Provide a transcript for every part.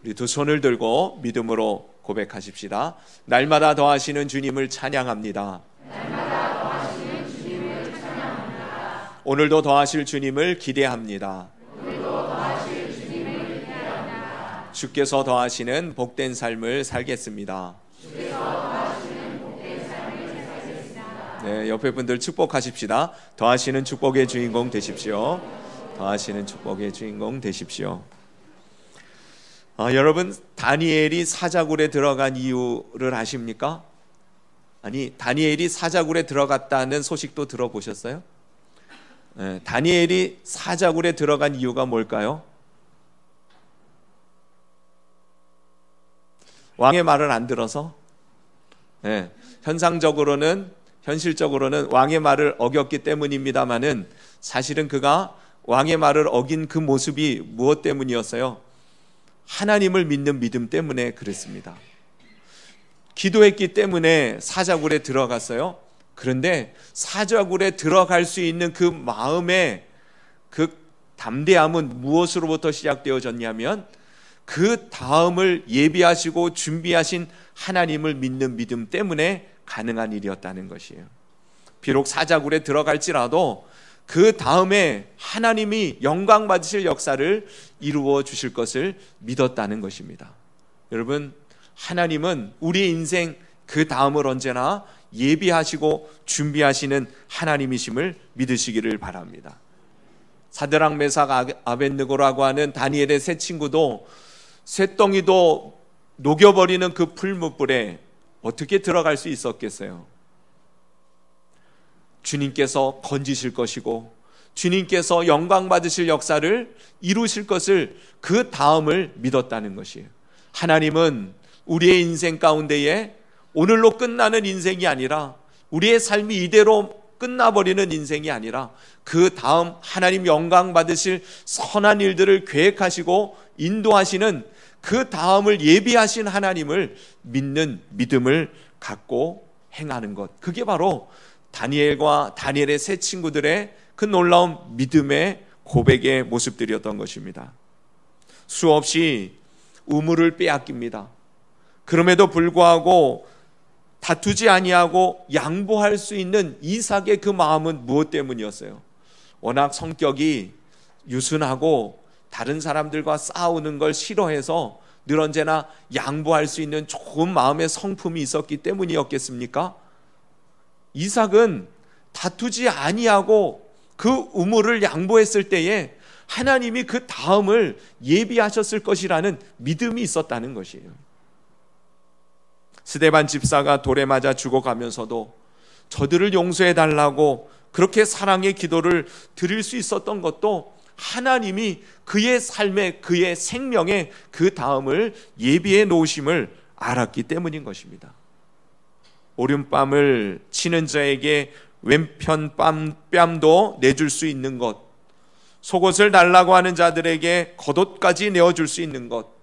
우리 두 손을 들고 믿음으로 고백하십시다. 날마다 더하시는 주님을 찬양합니다. 날마다 더하시는 주님을 찬양합니다. 오늘도 더하실 주님을 기대합니다. 오늘도 더하실 주님을 기대합니다. 주께서 더하시는 복된 삶을 살겠습니다. 주께서 더하시는 복된 삶을 살겠습니다. 네, 옆에 분들 축복하십시다. 더하시는 축복의 주인공 되십시오. 더하시는 축복의 주인공 되십시오. 여러분, 다니엘이 사자굴에 들어간 이유를 아십니까? 아니, 다니엘이 사자굴에 들어갔다는 소식도 들어보셨어요? 네, 다니엘이 사자굴에 들어간 이유가 뭘까요? 왕의 말을 안 들어서? 네, 현실적으로는 왕의 말을 어겼기 때문입니다만은 사실은 그가 왕의 말을 어긴 그 모습이 무엇 때문이었어요? 하나님을 믿는 믿음 때문에 그랬습니다. 기도했기 때문에 사자굴에 들어갔어요. 그런데 사자굴에 들어갈 수 있는 그 마음의 그 담대함은 무엇으로부터 시작되어졌냐면 그 다음을 예비하시고 준비하신 하나님을 믿는 믿음 때문에 가능한 일이었다는 것이에요. 비록 사자굴에 들어갈지라도 그 다음에 하나님이 영광 받으실 역사를 이루어 주실 것을 믿었다는 것입니다. 여러분, 하나님은 우리의 인생 그 다음을 언제나 예비하시고 준비하시는 하나님이심을 믿으시기를 바랍니다. 사드락 메삭 아벳느고라고 하는 다니엘의 세 친구도 쇳덩이도 녹여버리는 그 풀무불에 어떻게 들어갈 수 있었겠어요? 주님께서 건지실 것이고 주님께서 영광 받으실 역사를 이루실 것을 그 다음을 믿었다는 것이에요. 하나님은 우리의 인생 가운데에 오늘로 끝나는 인생이 아니라 우리의 삶이 이대로 끝나버리는 인생이 아니라 그 다음 하나님 영광 받으실 선한 일들을 계획하시고 인도하시는 그 다음을 예비하신 하나님을 믿는 믿음을 갖고 행하는 것, 그게 바로 다니엘과 다니엘의 세 친구들의 그 놀라운 믿음의 고백의 모습들이었던 것입니다. 수없이 우물을 빼앗깁니다. 그럼에도 불구하고 다투지 아니하고 양보할 수 있는 이삭의 그 마음은 무엇 때문이었어요? 워낙 성격이 유순하고 다른 사람들과 싸우는 걸 싫어해서 늘 언제나 양보할 수 있는 좋은 마음의 성품이 있었기 때문이었겠습니까? 이삭은 다투지 아니하고 그 우물을 양보했을 때에 하나님이 그 다음을 예비하셨을 것이라는 믿음이 있었다는 것이에요. 스데반 집사가 돌에 맞아 죽어가면서도 저들을 용서해 달라고 그렇게 사랑의 기도를 드릴 수 있었던 것도 하나님이 그의 삶에, 그의 생명에 그 다음을 예비해 놓으심을 알았기 때문인 것입니다. 오른뺨을 치는 자에게 왼편 뺨도 내줄 수 있는 것, 속옷을 달라고 하는 자들에게 겉옷까지 내어줄 수 있는 것,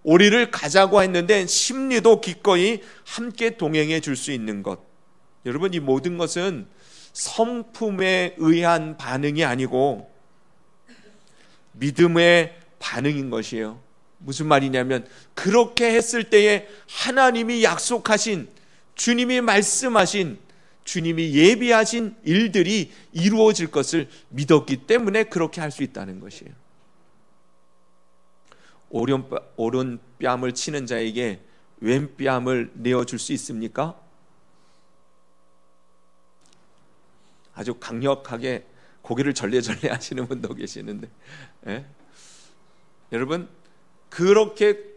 오리를 가자고 했는데 심리도 기꺼이 함께 동행해 줄 수 있는 것, 여러분, 이 모든 것은 성품에 의한 반응이 아니고 믿음의 반응인 것이에요. 무슨 말이냐면 그렇게 했을 때에 하나님이 약속하신, 주님이 말씀하신, 주님이 예비하신 일들이 이루어질 것을 믿었기 때문에 그렇게 할 수 있다는 것이에요. 오른뺨을 치는 자에게 왼뺨을 내어줄 수 있습니까? 아주 강력하게 고개를 절레절레 하시는 분도 계시는데, 예? 여러분, 그렇게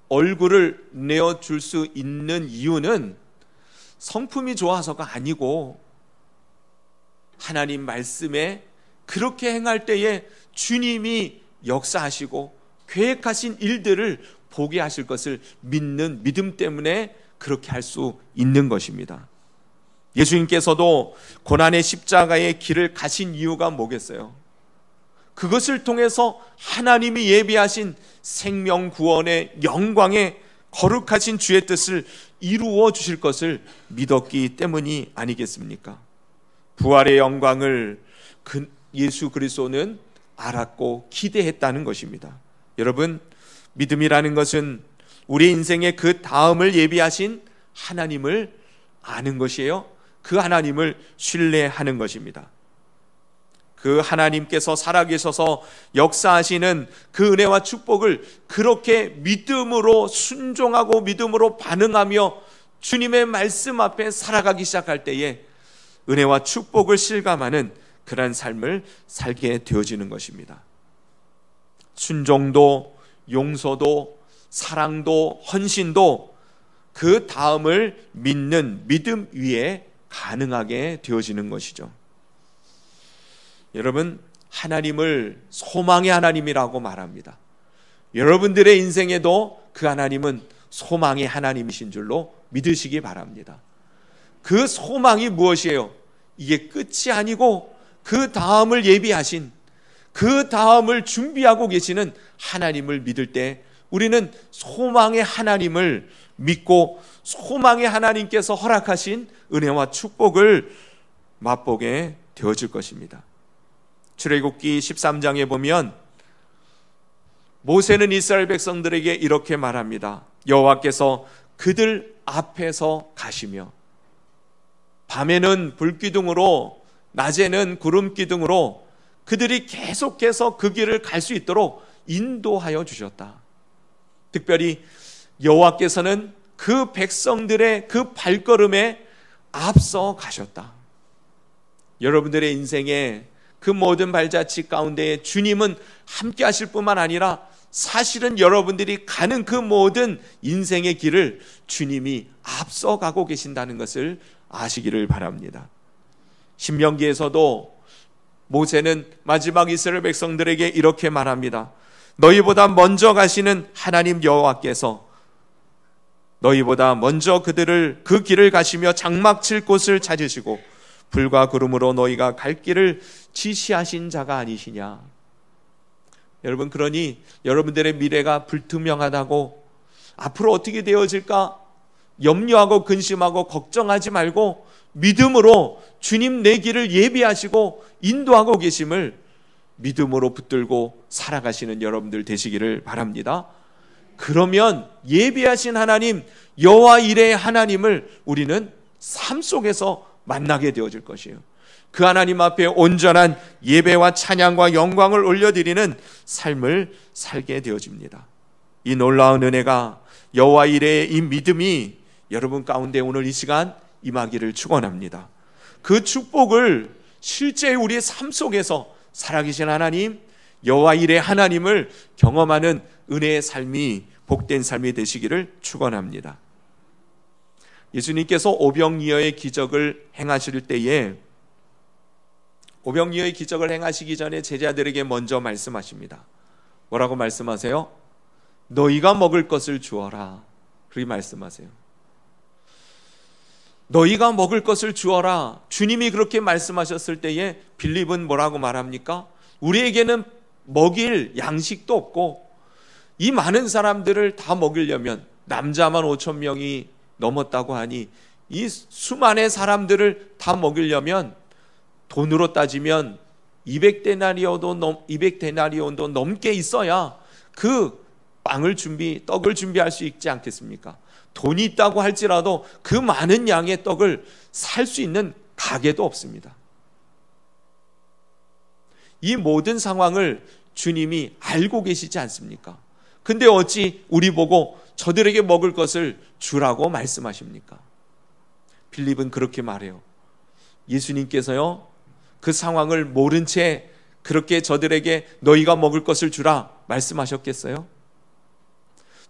얼굴을 내어줄 수 있는 이유는 성품이 좋아서가 아니고 하나님 말씀에 그렇게 행할 때에 주님이 역사하시고 계획하신 일들을 보게 하실 것을 믿는 믿음 때문에 그렇게 할 수 있는 것입니다. 예수님께서도 고난의 십자가의 길을 가신 이유가 뭐겠어요? 그것을 통해서 하나님이 예비하신 생명 구원의 영광의 거룩하신 주의 뜻을 이루어 주실 것을 믿었기 때문이 아니겠습니까? 부활의 영광을 예수 그리스도는 알았고 기대했다는 것입니다. 여러분, 믿음이라는 것은 우리 인생의 그 다음을 예비하신 하나님을 아는 것이에요. 그 하나님을 신뢰하는 것입니다. 그 하나님께서 살아계셔서 역사하시는 그 은혜와 축복을 그렇게 믿음으로 순종하고 믿음으로 반응하며 주님의 말씀 앞에 살아가기 시작할 때에 은혜와 축복을 실감하는 그런 삶을 살게 되어지는 것입니다. 순종도 용서도 사랑도 헌신도 그 다음을 믿는 믿음 위에 가능하게 되어지는 것이죠. 여러분, 하나님을 소망의 하나님이라고 말합니다. 여러분들의 인생에도 그 하나님은 소망의 하나님이신 줄로 믿으시기 바랍니다. 그 소망이 무엇이에요? 이게 끝이 아니고 그 다음을 예비하신, 그 다음을 준비하고 계시는 하나님을 믿을 때 우리는 소망의 하나님을 믿고 소망의 하나님께서 허락하신 은혜와 축복을 맛보게 되어질 것입니다. 출애굽기 13장에 보면 모세는 이스라엘 백성들에게 이렇게 말합니다. 여호와께서 그들 앞에서 가시며 밤에는 불기둥으로 낮에는 구름기둥으로 그들이 계속해서 그 길을 갈 수 있도록 인도하여 주셨다. 특별히 여호와께서는 그 백성들의 그 발걸음에 앞서 가셨다. 여러분들의 인생에 그 모든 발자취 가운데에 주님은 함께 하실 뿐만 아니라 사실은 여러분들이 가는 그 모든 인생의 길을 주님이 앞서가고 계신다는 것을 아시기를 바랍니다. 신명기에서도 모세는 마지막 이스라엘 백성들에게 이렇게 말합니다. 너희보다 먼저 가시는 하나님 여호와께서 너희보다 먼저 그 길을 가시며 장막 칠 곳을 찾으시고 불과 구름으로 너희가 갈 길을 지시하신 자가 아니시냐. 여러분, 그러니 여러분들의 미래가 불투명하다고 앞으로 어떻게 되어질까 염려하고 근심하고 걱정하지 말고 믿음으로 주님 내 길을 예비하시고 인도하고 계심을 믿음으로 붙들고 살아가시는 여러분들 되시기를 바랍니다. 그러면 예비하신 하나님 여호와 이레의 하나님을 우리는 삶 속에서 만나게 되어질 것이에요. 그 하나님 앞에 온전한 예배와 찬양과 영광을 올려드리는 삶을 살게 되어집니다. 이 놀라운 은혜가 여호와 이레의 이 믿음이 여러분 가운데 오늘 이 시간 임하기를 축원합니다. 그 축복을 실제 우리의 삶 속에서 살아계신 하나님 여호와 이레의 하나님을 경험하는 은혜의 삶이 복된 삶이 되시기를 축원합니다. 예수님께서 오병이어의 기적을 행하실 때에 오병이어의 기적을 행하시기 전에 제자들에게 먼저 말씀하십니다. 뭐라고 말씀하세요? 너희가 먹을 것을 주어라. 그렇게 말씀하세요. 너희가 먹을 것을 주어라. 주님이 그렇게 말씀하셨을 때에 빌립은 뭐라고 말합니까? 우리에게는 먹일 양식도 없고 이 많은 사람들을 다 먹이려면 남자만 5천 명이 넘었다고 하니 이 수많은 사람들을 다 먹이려면 돈으로 따지면 200데나리온도 넘게 있어야 그 떡을 준비할 수 있지 않겠습니까? 돈이 있다고 할지라도 그 많은 양의 떡을 살 수 있는 가게도 없습니다. 이 모든 상황을 주님이 알고 계시지 않습니까? 근데 어찌 우리 보고 저들에게 먹을 것을 주라고 말씀하십니까? 빌립은 그렇게 말해요. 예수님께서요, 그 상황을 모른 채 그렇게 저들에게 너희가 먹을 것을 주라 말씀하셨겠어요?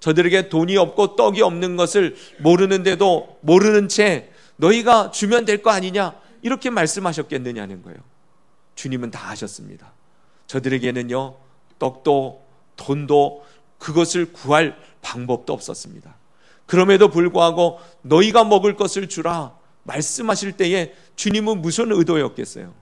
저들에게 돈이 없고 떡이 없는 것을 모르는데도 모르는 채 너희가 주면 될 거 아니냐 이렇게 말씀하셨겠느냐는 거예요. 주님은 다 아셨습니다. 저들에게는요, 떡도 돈도 그것을 구할 방법도 없었습니다. 그럼에도 불구하고 너희가 먹을 것을 주라 말씀하실 때에 주님은 무슨 의도였겠어요?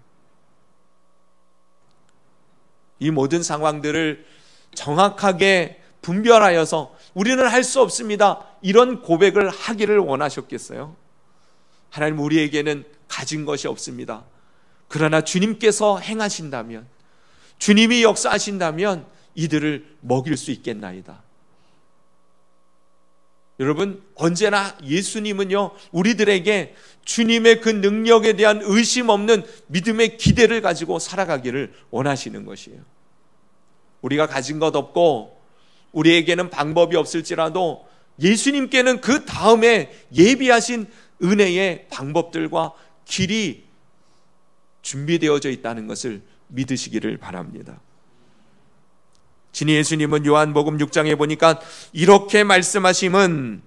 이 모든 상황들을 정확하게 분별하여서 우리는 할 수 없습니다, 이런 고백을 하기를 원하셨겠어요? 하나님, 우리에게는 가진 것이 없습니다. 그러나 주님께서 행하신다면, 주님이 역사하신다면 이들을 먹일 수 있겠나이다. 여러분, 언제나 예수님은요, 우리들에게 주님의 그 능력에 대한 의심 없는 믿음의 기대를 가지고 살아가기를 원하시는 것이에요. 우리가 가진 것 없고 우리에게는 방법이 없을지라도 예수님께는 그 다음에 예비하신 은혜의 방법들과 길이 준비되어져 있다는 것을 믿으시기를 바랍니다. 진히 예수님은 요한복음 6장에 보니까 이렇게 말씀하심은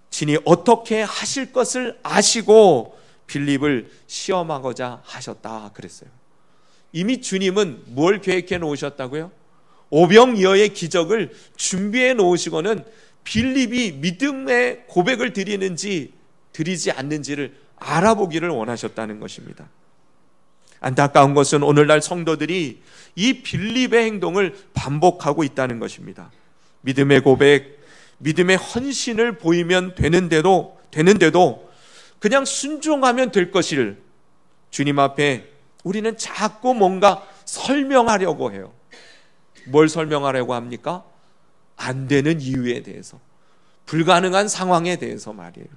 진히 어떻게 하실 것을 아시고 빌립을 시험하고자 하셨다 그랬어요. 이미 주님은 뭘 계획해 놓으셨다고요? 오병이어의 기적을 준비해 놓으시고는 빌립이 믿음의 고백을 드리는지 드리지 않는지를 알아보기를 원하셨다는 것입니다. 안타까운 것은 오늘날 성도들이 이 빌립의 행동을 반복하고 있다는 것입니다. 믿음의 고백, 믿음의 헌신을 보이면 되는데도 그냥 순종하면 될 것을 주님 앞에 우리는 자꾸 뭔가 설명하려고 해요. 뭘 설명하려고 합니까? 안 되는 이유에 대해서, 불가능한 상황에 대해서 말이에요.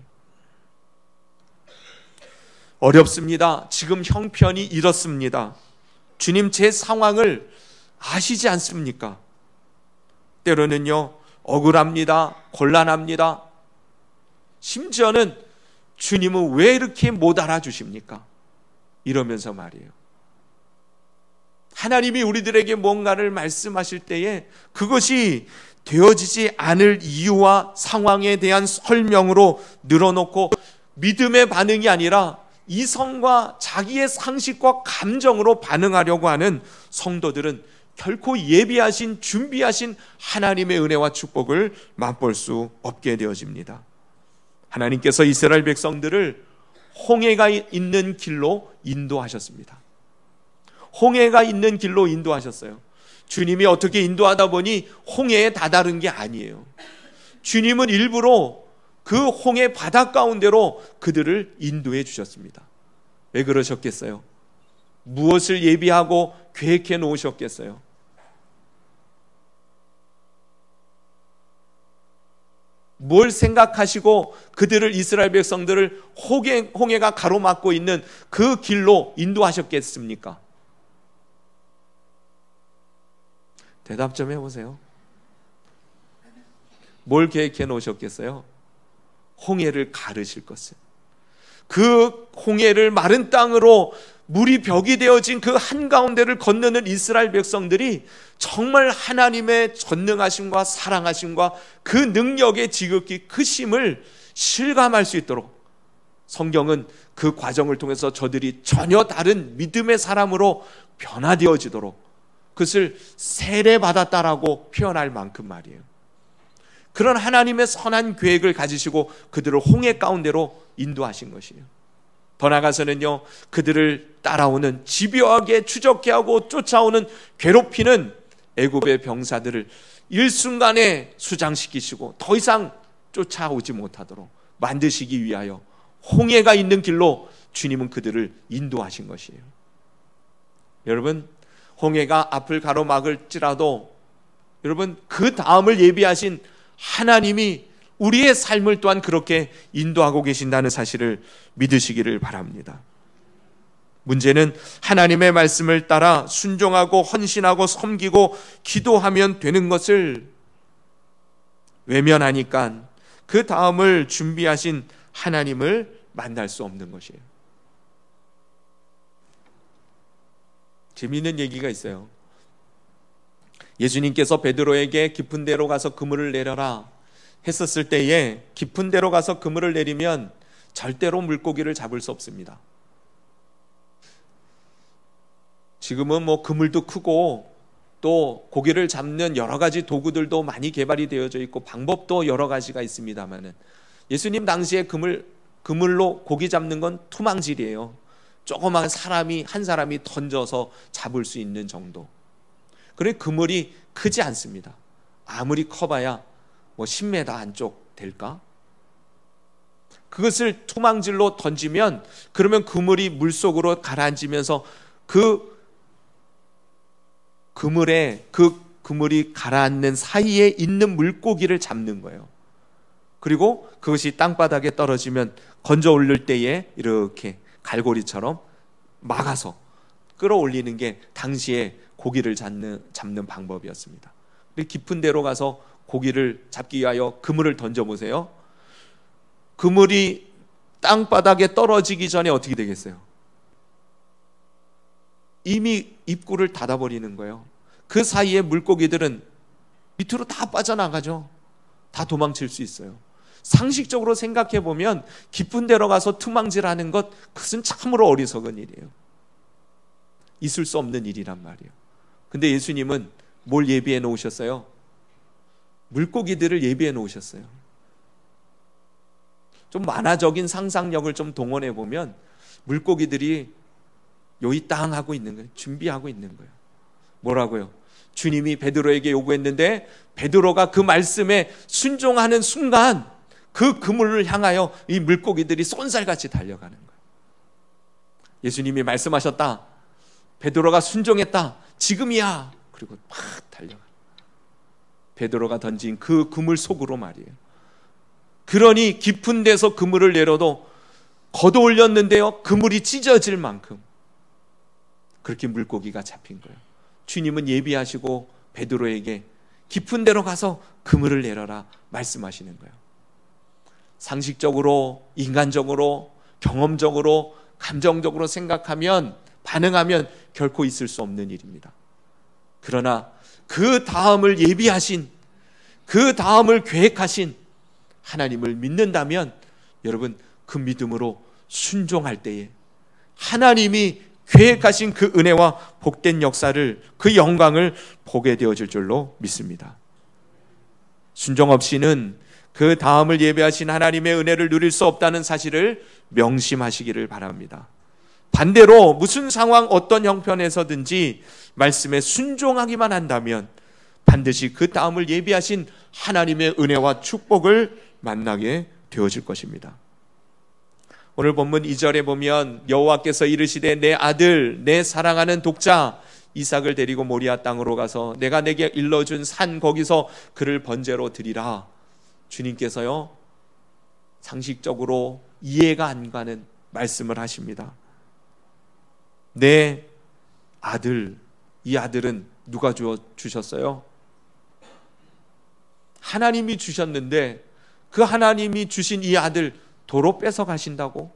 어렵습니다. 지금 형편이 이렇습니다. 주님, 제 상황을 아시지 않습니까? 때로는요, 억울합니다. 곤란합니다. 심지어는 주님은 왜 이렇게 못 알아주십니까? 이러면서 말이에요. 하나님이 우리들에게 뭔가를 말씀하실 때에 그것이 되어지지 않을 이유와 상황에 대한 설명으로 늘어놓고 믿음의 반응이 아니라 이성과 자기의 상식과 감정으로 반응하려고 하는 성도들은 결코 예비하신, 준비하신 하나님의 은혜와 축복을 맛볼 수 없게 되어집니다. 하나님께서 이스라엘 백성들을 홍해가 있는 길로 인도하셨습니다. 홍해가 있는 길로 인도하셨어요. 주님이 어떻게 인도하다 보니 홍해에 다다른 게 아니에요. 주님은 일부러 그 홍해 바다 가운데로 그들을 인도해 주셨습니다. 왜 그러셨겠어요? 무엇을 예비하고 계획해 놓으셨겠어요? 뭘 생각하시고 그들을, 이스라엘 백성들을 홍해가 가로막고 있는 그 길로 인도하셨겠습니까? 대답 좀 해보세요. 뭘 계획해 놓으셨겠어요? 홍해를 가르실 것을. 그 홍해를 마른 땅으로 물이 벽이 되어진 그 한가운데를 건너는 이스라엘 백성들이 정말 하나님의 전능하심과 사랑하심과 그 능력의 지극히 크심을 실감할 수 있도록 성경은 그 과정을 통해서 저들이 전혀 다른 믿음의 사람으로 변화되어지도록 그것을 세례받았다라고 표현할 만큼 말이에요. 그런 하나님의 선한 계획을 가지시고 그들을 홍해 가운데로 인도하신 것이에요. 더 나아가서는요, 그들을 따라오는, 집요하게 추적해하고 쫓아오는, 괴롭히는 애굽의 병사들을 일순간에 수장시키시고 더 이상 쫓아오지 못하도록 만드시기 위하여 홍해가 있는 길로 주님은 그들을 인도하신 것이에요. 여러분, 홍해가 앞을 가로막을지라도 여러분, 그 다음을 예비하신 하나님이 우리의 삶을 또한 그렇게 인도하고 계신다는 사실을 믿으시기를 바랍니다. 문제는 하나님의 말씀을 따라 순종하고 헌신하고 섬기고 기도하면 되는 것을 외면하니까 그 다음을 준비하신 하나님을 만날 수 없는 것이에요. 재미있는 얘기가 있어요. 예수님께서 베드로에게 깊은 데로 가서 그물을 내려라 했었을 때에 깊은 데로 가서 그물을 내리면 절대로 물고기를 잡을 수 없습니다. 지금은 뭐 그물도 크고 또 고기를 잡는 여러 가지 도구들도 많이 개발이 되어져 있고 방법도 여러 가지가 있습니다만은 예수님 당시에 그물로 고기 잡는 건 투망질이에요. 조그만 한 사람이 던져서 잡을 수 있는 정도. 그래 그물이 크지 않습니다. 아무리 커봐야 뭐 10m 안쪽 될까? 그것을 투망질로 던지면 그러면 그물이 물속으로 가라앉으면서 그 그물이 가라앉는 사이에 있는 물고기를 잡는 거예요. 그리고 그것이 땅바닥에 떨어지면 건져 올릴 때에 이렇게 갈고리처럼 막아서 끌어올리는 게 당시에 고기를 잡는 방법이었습니다. 깊은 데로 가서 고기를 잡기 위하여 그물을 던져보세요. 그물이 땅바닥에 떨어지기 전에 어떻게 되겠어요? 이미 입구를 닫아버리는 거예요. 그 사이에 물고기들은 밑으로 다 빠져나가죠. 다 도망칠 수 있어요. 상식적으로 생각해 보면 깊은 데로 가서 투망질하는 것, 그것은 참으로 어리석은 일이에요. 있을 수 없는 일이란 말이에요. 근데 예수님은 뭘 예비해 놓으셨어요? 물고기들을 예비해 놓으셨어요. 좀 만화적인 상상력을 좀 동원해 보면 물고기들이 요이 땅 하고 있는 거예요. 준비하고 있는 거예요. 뭐라고요? 주님이 베드로에게 요구했는데 베드로가 그 말씀에 순종하는 순간 그 그물을 향하여 이 물고기들이 쏜살같이 달려가는 거예요. 예수님이 말씀하셨다. 베드로가 순종했다. 지금이야. 그리고 막 달려가. 베드로가 던진 그 그물 속으로 말이에요. 그러니 깊은 데서 그물을 내려도 걷어 올렸는데요, 그물이 찢어질 만큼 그렇게 물고기가 잡힌 거예요. 주님은 예비하시고 베드로에게 깊은 데로 가서 그물을 내려라 말씀하시는 거예요. 상식적으로, 인간적으로, 경험적으로, 감정적으로 생각하면, 반응하면 결코 있을 수 없는 일입니다. 그러나 그 다음을 예비하신, 그 다음을 계획하신 하나님을 믿는다면 여러분, 그 믿음으로 순종할 때에 하나님이 계획하신 그 은혜와 복된 역사를, 그 영광을 보게 되어질 줄로 믿습니다. 순종 없이는 그 다음을 예배하신 하나님의 은혜를 누릴 수 없다는 사실을 명심하시기를 바랍니다. 반대로 무슨 상황, 어떤 형편에서든지 말씀에 순종하기만 한다면 반드시 그 다음을 예비하신 하나님의 은혜와 축복을 만나게 되어질 것입니다. 오늘 본문 2절에 보면 여호와께서 이르시되 내 아들, 내 사랑하는 독자 이삭을 데리고 모리아 땅으로 가서 내가 내게 일러준 산 거기서 그를 번제로 드리라. 주님께서요, 상식적으로 이해가 안 가는 말씀을 하십니다. 내 아들, 이 아들은 누가 주셨어요? 하나님이 주셨는데 그 하나님이 주신 이 아들 도로 뺏어 가신다고?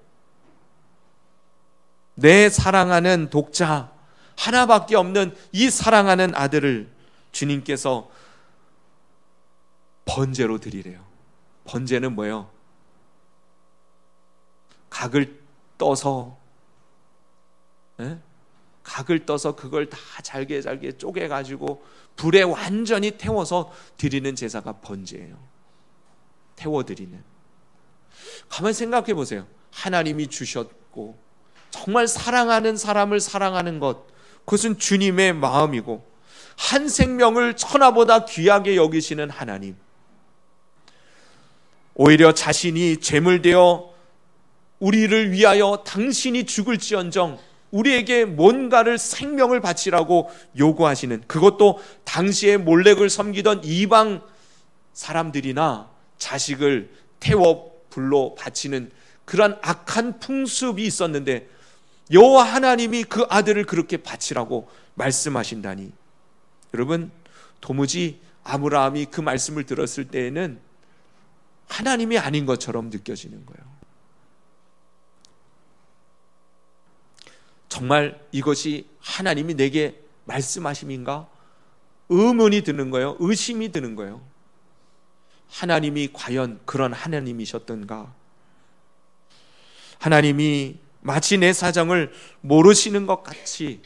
내 사랑하는 독자, 하나밖에 없는 이 사랑하는 아들을 주님께서 번제로 드리래요. 번제는 뭐예요? 각을 떠서 그걸 다 잘게 쪼개가지고 불에 완전히 태워서 드리는 제사가 번제예요. 태워드리는. 가만히 생각해 보세요. 하나님이 주셨고 정말 사랑하는 사람을 사랑하는 것, 그것은 주님의 마음이고 한 생명을 천하보다 귀하게 여기시는 하나님, 오히려 자신이 제물되어 우리를 위하여 당신이 죽을지언정 우리에게 뭔가를, 생명을 바치라고 요구하시는, 그것도 당시에 몰렉을 섬기던 이방 사람들이나 자식을 태워 불로 바치는 그러한 악한 풍습이 있었는데 여호와 하나님이 그 아들을 그렇게 바치라고 말씀하신다니, 여러분, 도무지 아브라함이 그 말씀을 들었을 때에는 하나님이 아닌 것처럼 느껴지는 거예요. 정말 이것이 하나님이 내게 말씀하심인가? 의문이 드는 거예요. 의심이 드는 거예요. 하나님이 과연 그런 하나님이셨던가? 하나님이 마치 내 사정을 모르시는 것 같이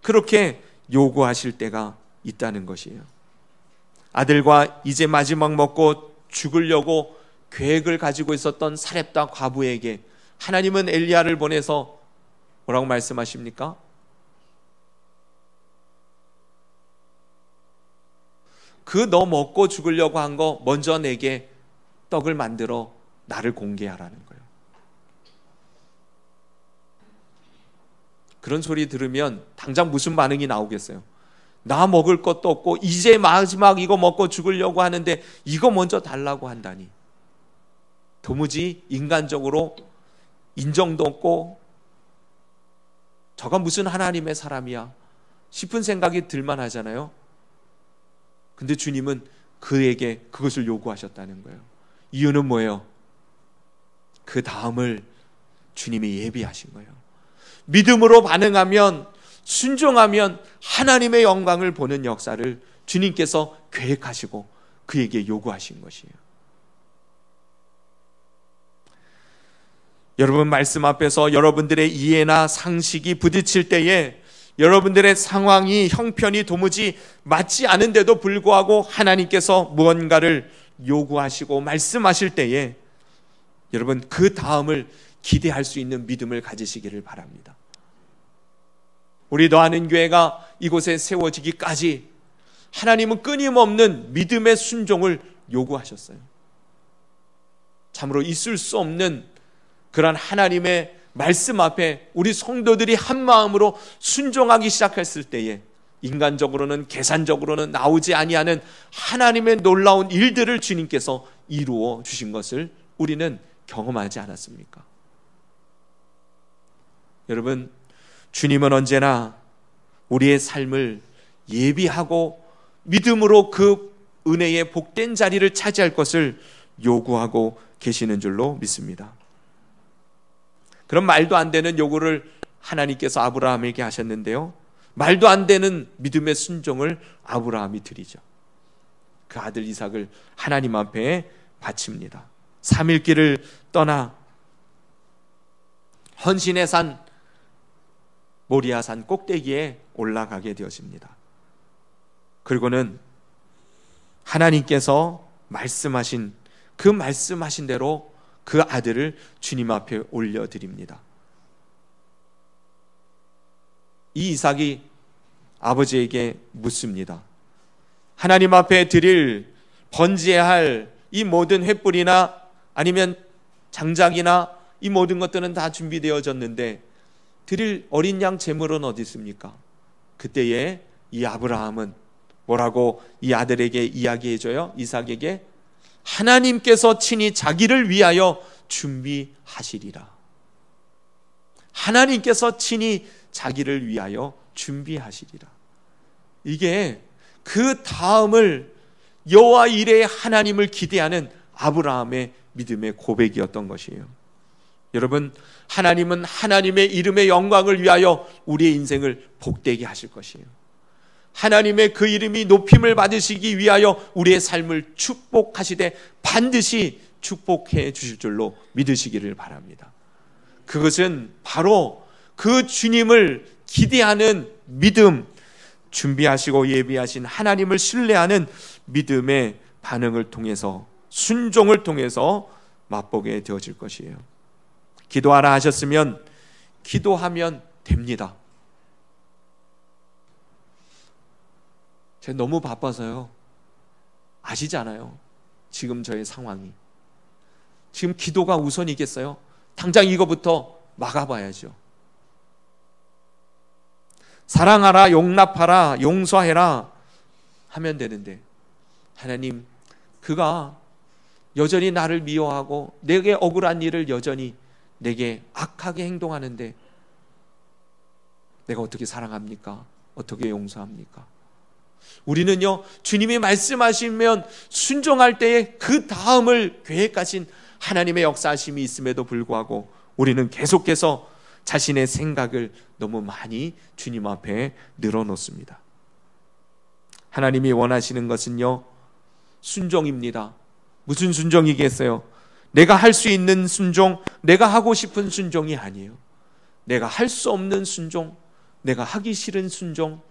그렇게 요구하실 때가 있다는 것이에요. 아들과 이제 마지막 먹고 죽으려고 계획을 가지고 있었던 사렙다 과부에게 하나님은 엘리야를 보내서 뭐라고 말씀하십니까? 그 너 먹고 죽으려고 한 거 먼저 내게 떡을 만들어 나를 공개하라는 거예요. 그런 소리 들으면 당장 무슨 반응이 나오겠어요? 나 먹을 것도 없고 이제 마지막 이거 먹고 죽으려고 하는데 이거 먼저 달라고 한다니. 도무지 인간적으로 인정도 없고 저가 무슨 하나님의 사람이야 싶은 생각이 들만 하잖아요. 근데 주님은 그에게 그것을 요구하셨다는 거예요. 이유는 뭐예요? 그 다음을 주님이 예비하신 거예요. 믿음으로 반응하면, 순종하면 하나님의 영광을 보는 역사를 주님께서 계획하시고 그에게 요구하신 것이에요. 여러분, 말씀 앞에서 여러분들의 이해나 상식이 부딪힐 때에 여러분들의 상황이 형편이 도무지 맞지 않은데도 불구하고 하나님께서 무언가를 요구하시고 말씀하실 때에 여러분 그 다음을 기대할 수 있는 믿음을 가지시기를 바랍니다. 우리 더하는 교회가 이곳에 세워지기까지 하나님은 끊임없는 믿음의 순종을 요구하셨어요. 참으로 있을 수 없는 그런 하나님의 말씀 앞에 우리 성도들이 한 마음으로 순종하기 시작했을 때에 인간적으로는 계산적으로는 나오지 아니하는 하나님의 놀라운 일들을 주님께서 이루어 주신 것을 우리는 경험하지 않았습니까? 여러분, 주님은 언제나 우리의 삶을 예비하고 믿음으로 그 은혜의 복된 자리를 차지할 것을 요구하고 계시는 줄로 믿습니다. 그런 말도 안 되는 요구를 하나님께서 아브라함에게 하셨는데요, 말도 안 되는 믿음의 순종을 아브라함이 드리죠. 그 아들 이삭을 하나님 앞에 바칩니다. 3일 길을 떠나 헌신의 산 모리아산 꼭대기에 올라가게 되어집니다. 그리고는 하나님께서 말씀하신 그 말씀하신 대로 그 아들을 주님 앞에 올려드립니다. 이 이삭이 아버지에게 묻습니다. 하나님 앞에 드릴 번제해야 할 이 모든 횃불이나 아니면 장작이나 이 모든 것들은 다 준비되어졌는데 드릴 어린 양 제물은 어디 있습니까? 그때에 이 아브라함은 뭐라고 이 아들에게 이야기해줘요? 이삭에게 하나님께서 친히 자기를 위하여 준비하시리라. 하나님께서 친히 자기를 위하여 준비하시리라. 이게 그 다음을 여호와 이레의 하나님을 기대하는 아브라함의 믿음의 고백이었던 것이에요. 여러분, 하나님은 하나님의 이름의 영광을 위하여 우리의 인생을 복되게 하실 것이에요. 하나님의 그 이름이 높임을 받으시기 위하여 우리의 삶을 축복하시되 반드시 축복해 주실 줄로 믿으시기를 바랍니다. 그것은 바로 그 주님을 기대하는 믿음, 준비하시고 예비하신 하나님을 신뢰하는 믿음의 반응을 통해서, 순종을 통해서 맛보게 되어질 것이에요. 기도하라 하셨으면 기도하면 됩니다. 제가 너무 바빠서요, 아시잖아요, 지금 저의 상황이. 지금 기도가 우선이겠어요? 당장 이거부터 막아봐야죠. 사랑하라, 용납하라, 용서해라 하면 되는데, 하나님, 그가 여전히 나를 미워하고 내게 억울한 일을 여전히 내게 악하게 행동하는데 내가 어떻게 사랑합니까? 어떻게 용서합니까? 우리는요, 주님이 말씀하시면 순종할 때에 그 다음을 계획하신 하나님의 역사하심이 있음에도 불구하고 우리는 계속해서 자신의 생각을 너무 많이 주님 앞에 늘어놓습니다. 하나님이 원하시는 것은요, 순종입니다. 무슨 순종이겠어요? 내가 할 수 있는 순종, 내가 하고 싶은 순종이 아니에요. 내가 할 수 없는 순종, 내가 하기 싫은 순종,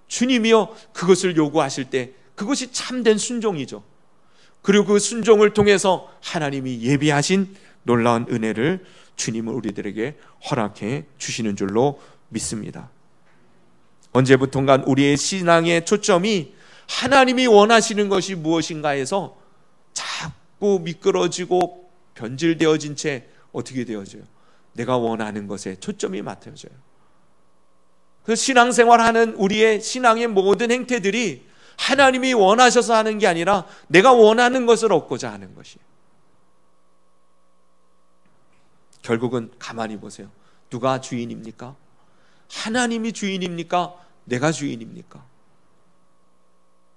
주님이요 그것을 요구하실 때 그것이 참된 순종이죠. 그리고 그 순종을 통해서 하나님이 예비하신 놀라운 은혜를 주님은 우리들에게 허락해 주시는 줄로 믿습니다. 언제부턴가 우리의 신앙의 초점이 하나님이 원하시는 것이 무엇인가에서 자꾸 미끄러지고 변질되어진 채 어떻게 되어져요? 내가 원하는 것에 초점이 맞춰져요. 그래서 신앙생활하는 우리의 신앙의 모든 행태들이 하나님이 원하셔서 하는 게 아니라 내가 원하는 것을 얻고자 하는 것이에요. 결국은 가만히 보세요. 누가 주인입니까? 하나님이 주인입니까? 내가 주인입니까?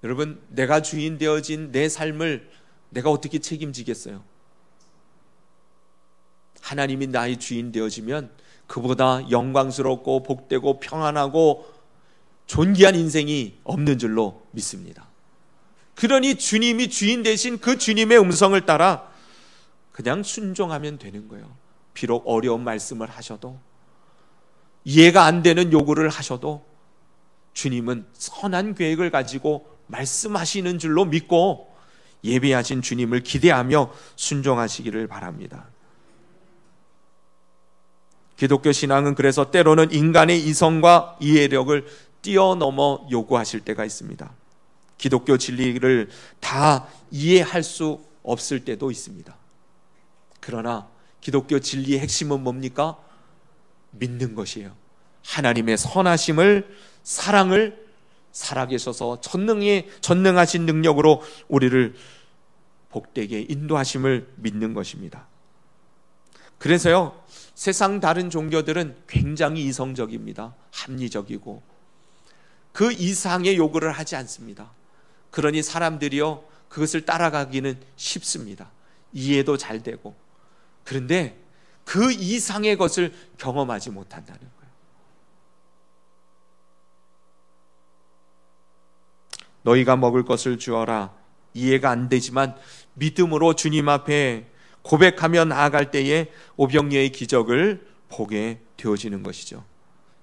여러분, 내가 주인 되어진 내 삶을 내가 어떻게 책임지겠어요? 하나님이 나의 주인 되어지면 그보다 영광스럽고 복되고 평안하고 존귀한 인생이 없는 줄로 믿습니다. 그러니 주님이 주인 되신 그 주님의 음성을 따라 그냥 순종하면 되는 거예요. 비록 어려운 말씀을 하셔도, 이해가 안 되는 요구를 하셔도 주님은 선한 계획을 가지고 말씀하시는 줄로 믿고 예비하신 주님을 기대하며 순종하시기를 바랍니다. 기독교 신앙은 그래서 때로는 인간의 이성과 이해력을 뛰어넘어 요구하실 때가 있습니다. 기독교 진리를 다 이해할 수 없을 때도 있습니다. 그러나 기독교 진리의 핵심은 뭡니까? 믿는 것이에요. 하나님의 선하심을, 사랑을 살아계셔서 전능하신 능력으로 우리를 복되게 인도하심을 믿는 것입니다. 그래서요, 세상 다른 종교들은 굉장히 이성적입니다. 합리적이고 그 이상의 요구를 하지 않습니다. 그러니 사람들이요, 그것을 따라가기는 쉽습니다. 이해도 잘 되고. 그런데 그 이상의 것을 경험하지 못한다는 거예요. 너희가 먹을 것을 주어라. 이해가 안 되지만 믿음으로 주님 앞에 고백하며 나아갈 때에 오병이어의 기적을 보게 되어지는 것이죠.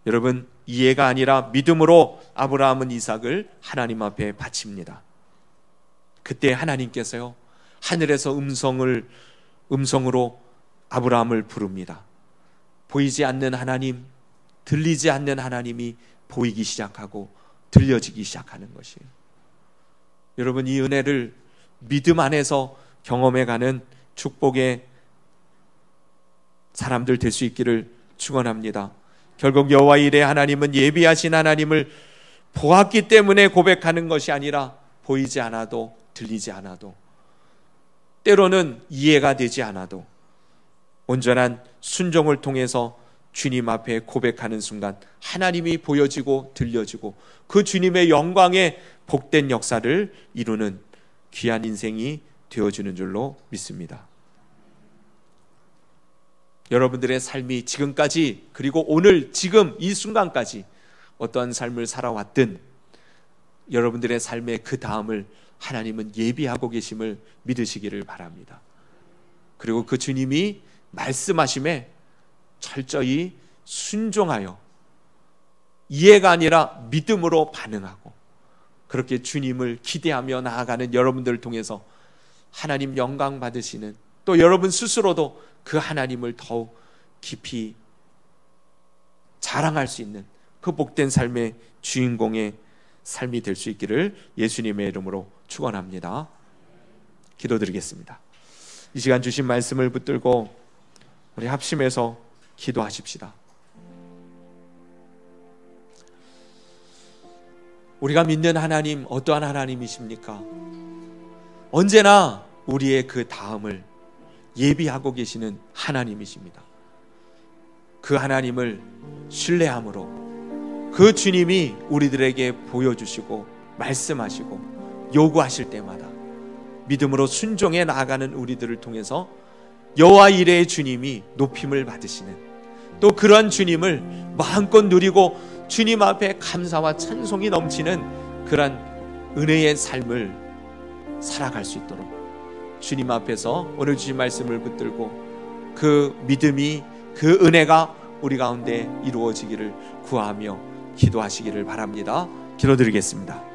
여러분, 이해가 아니라 믿음으로 아브라함은 이삭을 하나님 앞에 바칩니다. 그때 하나님께서요, 하늘에서 음성으로 아브라함을 부릅니다. 보이지 않는 하나님, 들리지 않는 하나님이 보이기 시작하고 들려지기 시작하는 것이에요. 여러분, 이 은혜를 믿음 안에서 경험해가는 축복의 사람들 될 수 있기를 축원합니다. 결국 여호와 일의 하나님은 예비하신 하나님을 보았기 때문에 고백하는 것이 아니라 보이지 않아도, 들리지 않아도, 때로는 이해가 되지 않아도 온전한 순종을 통해서 주님 앞에 고백하는 순간 하나님이 보여지고 들려지고 그 주님의 영광의 복된 역사를 이루는 귀한 인생이 되어주는 줄로 믿습니다. 여러분들의 삶이 지금까지, 그리고 오늘 지금 이 순간까지 어떠한 삶을 살아왔든 여러분들의 삶의 그 다음을 하나님은 예비하고 계심을 믿으시기를 바랍니다. 그리고 그 주님이 말씀하심에 철저히 순종하여 이해가 아니라 믿음으로 반응하고 그렇게 주님을 기대하며 나아가는 여러분들을 통해서 하나님 영광 받으시는, 또 여러분 스스로도 그 하나님을 더욱 깊이 자랑할 수 있는 그 복된 삶의 주인공의 삶이 될 수 있기를 예수님의 이름으로 축원합니다. 기도드리겠습니다. 이 시간 주신 말씀을 붙들고 우리 합심해서 기도하십시다. 우리가 믿는 하나님, 어떠한 하나님이십니까? 언제나 우리의 그 다음을 예비하고 계시는 하나님이십니다. 그 하나님을 신뢰함으로 그 주님이 우리들에게 보여주시고 말씀하시고 요구하실 때마다 믿음으로 순종해 나아가는 우리들을 통해서 여호와 이레의 주님이 높임을 받으시는, 또 그러한 주님을 마음껏 누리고 주님 앞에 감사와 찬송이 넘치는 그러한 은혜의 삶을 살아갈 수 있도록 주님 앞에서 오늘 주신 말씀을 붙들고 그 믿음이, 그 은혜가 우리 가운데 이루어지기를 구하며 기도하시기를 바랍니다. 기도드리겠습니다.